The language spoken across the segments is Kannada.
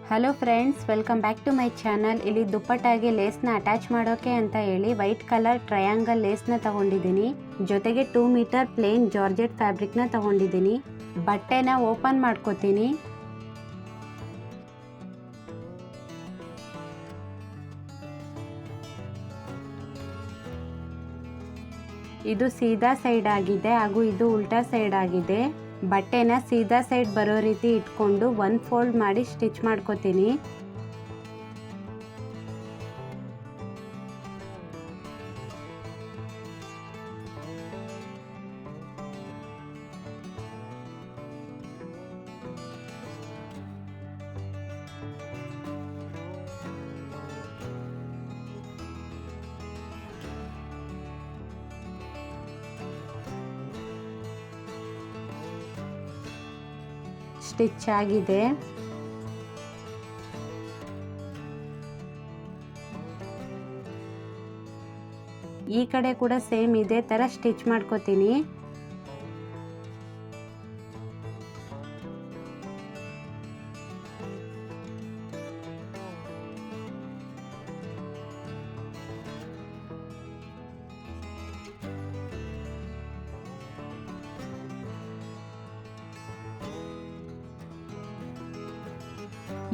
Hello friends, welcome back to my channel. ಇಲ್ಲಿ ದುಪ್ಪಟ್ಟಾಗಿ ಲೇಸ್ನ ಅಟ್ಯಾಚ್ ಮಾಡೋಕೆ ಅಂತ ಹೇಳಿ ವೈಟ್ ಕಲರ್ ಟ್ರಯಾಂಗಲ್ ಲೇಸ್ನ ತಗೊಂಡಿದ್ದೀನಿ. ಜೊತೆಗೆ 2 ಮೀಟರ್ ಪ್ಲೇನ್ ಜಾರ್ಜೆಟ್ ಫ್ಯಾಬ್ರಿಕ್ನ ತಗೊಂಡಿದ್ದೀನಿ. ಬಟ್ಟೆನ ಓಪನ್ ಮಾಡ್ಕೋತೀನಿ. ಇದು ಸೀದಾ ಸೈಡ್ ಆಗಿದೆ ಹಾಗೂ ಇದು ಉಲ್ಟಾ ಸೈಡ್ ಆಗಿದೆ. ಬಟ್ಟೆನ ಸೀದಾ ಸೈಡ್ ಬರೋ ರೀತಿ ಇಟ್ಕೊಂಡು 1 ಫೋಲ್ಡ್ ಮಾಡಿ ಸ್ಟಿಚ್ ಮಾಡ್ಕೋತೀನಿ. ಸ್ಟಿಚ್ ಆಗಿದೆ. ಈ ಕಡೆ ಕೂಡ ಸೇಮ್ ಇದೇ ತರ ಸ್ಟಿಚ್ ಮಾಡ್ಕೋತೀನಿ.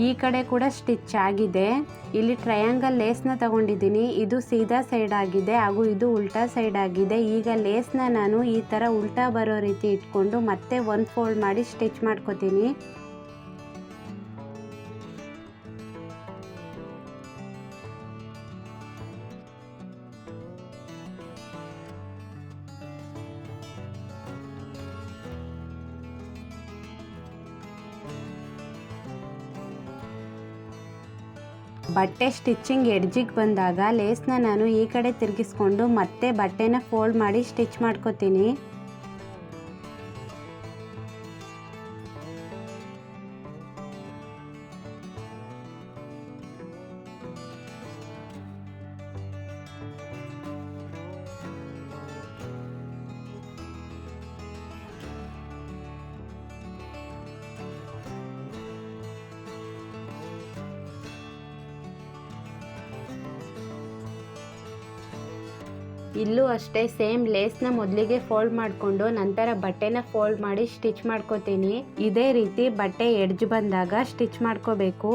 ಈ ಕಡೆ ಕೂಡ ಸ್ಟಿಚ್ ಆಗಿದೆ. ಇಲ್ಲಿ ಟ್ರಯಾಂಗಲ್ ಲೇಸ್ನ ತಗೊಂಡಿದ್ದೀನಿ. ಇದು ಸೀದಾ ಸೈಡ್ ಆಗಿದೆ ಹಾಗೂ ಇದು ಉಲ್ಟಾ ಸೈಡ್ ಆಗಿದೆ. ಈಗ ಲೇಸ್ನ ನಾನು ಈ ತರ ಉಲ್ಟಾ ಬರೋ ರೀತಿ ಇಟ್ಕೊಂಡು ಮತ್ತೆ 1 ಫೋಲ್ಡ್ ಮಾಡಿ ಸ್ಟಿಚ್ ಮಾಡ್ಕೋತೀನಿ. ಬಟ್ಟೆ ಸ್ಟಿಚಿಂಗ್ ಎಡ್ಜಿಗೆ ಬಂದಾಗ ಲೇಸ್ನ ನಾನು ಈ ಕಡೆ ತಿರುಗಿಸ್ಕೊಂಡು ಮತ್ತೆ ಬಟ್ಟೆನ ಫೋಲ್ಡ್ ಮಾಡಿ ಸ್ಟಿಚ್ ಮಾಡ್ಕೋತೀನಿ. ಇಲ್ಲೂ ಅಷ್ಟೇ ಸೇಮ್ ಲೇಸ್ನ ಮೊದಲಿಗೆ ಫೋಲ್ಡ್ ಮಾಡಿಕೊಂಡು ನಂತರ ಬಟ್ಟೆನ ಫೋಲ್ಡ್ ಮಾಡಿ ಸ್ಟಿಚ್ ಮಾಡ್ಕೋತೀನಿ. ಇದೇ ರೀತಿ ಬಟ್ಟೆ ಎಡ್ಜ್ ಬಂದಾಗ ಸ್ಟಿಚ್ ಮಾಡ್ಕೋಬೇಕು.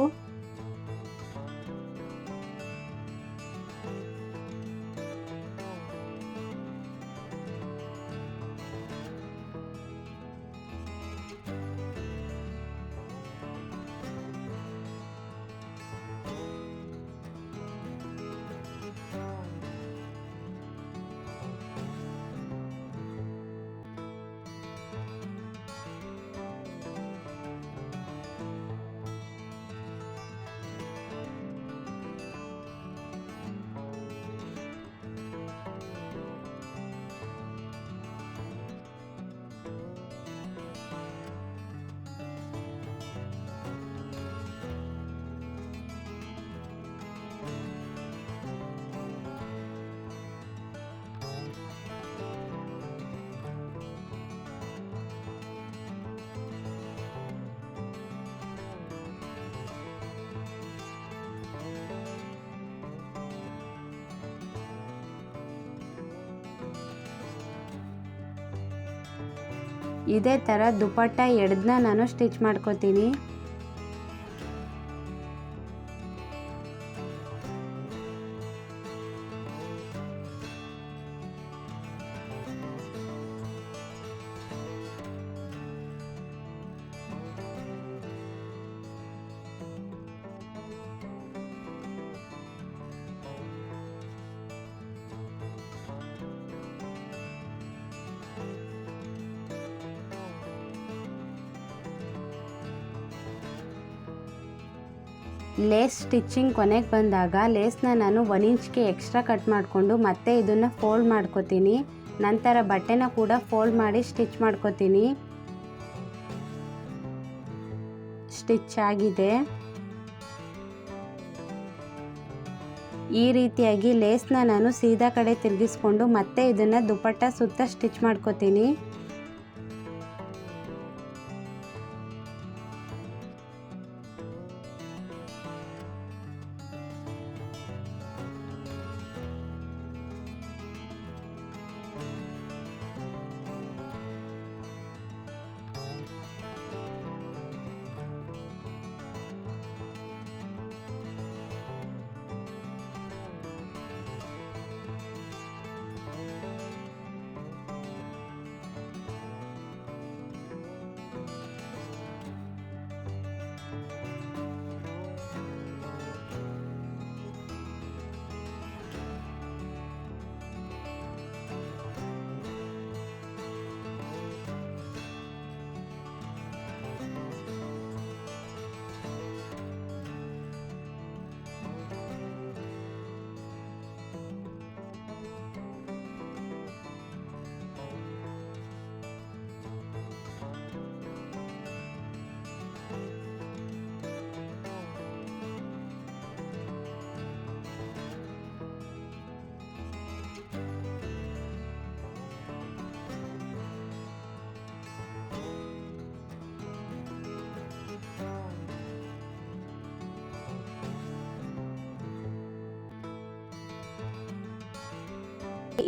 ಇದೇ ತರ ದುಪಟ್ಟ ಎಡ್ದ್ನ ನಾನು ಸ್ಟಿಚ್ ಮಾಡ್ಕೋತೀನಿ. ಲೇಸ್ ಸ್ಟಿಚಿಂಗ್ ಕೊನೆಗೆ ಬಂದಾಗ ಲೇಸ್ನ ನಾನು 1 ಇಂಚ್ಗೆ ಎಕ್ಸ್ಟ್ರಾ ಕಟ್ ಮಾಡಿಕೊಂಡು ಮತ್ತೆ ಇದನ್ನು ಫೋಲ್ಡ್ ಮಾಡ್ಕೋತೀನಿ. ನಂತರ ಬಟ್ಟೆನ ಕೂಡ ಫೋಲ್ಡ್ ಮಾಡಿ ಸ್ಟಿಚ್ ಮಾಡ್ಕೋತೀನಿ. ಸ್ಟಿಚ್ ಆಗಿದೆ. ಈ ರೀತಿಯಾಗಿ ಲೇಸ್ನ ನಾನು ಸೀದಾ ಕಡೆ ತಿರುಗಿಸ್ಕೊಂಡು ಮತ್ತೆ ಇದನ್ನು ದುಪಟ್ಟ ಸುತ್ತ ಸ್ಟಿಚ್ ಮಾಡ್ಕೋತೀನಿ.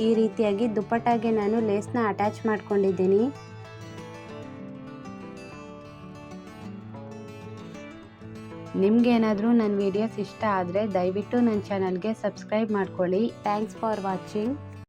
ಈ ರೀತಿಯಾಗಿ ದುಪ್ಪಟ್ಟಾಗೆ ನಾನು ಲೇಸ್ನ ಅಟ್ಯಾಚ್ ಮಾಡ್ಕೊಂಡಿದ್ದೀನಿ. ನಿಮ್ಗೇನಾದರೂ ನನ್ನ ವಿಡಿಯೋಸ್ ಇಷ್ಟ ಆದರೆ ದಯವಿಟ್ಟು ನನ್ನ ಚಾನಲ್ಗೆ ಸಬ್ಸ್ಕ್ರೈಬ್ ಮಾಡ್ಕೊಳ್ಳಿ. Thanks for watching.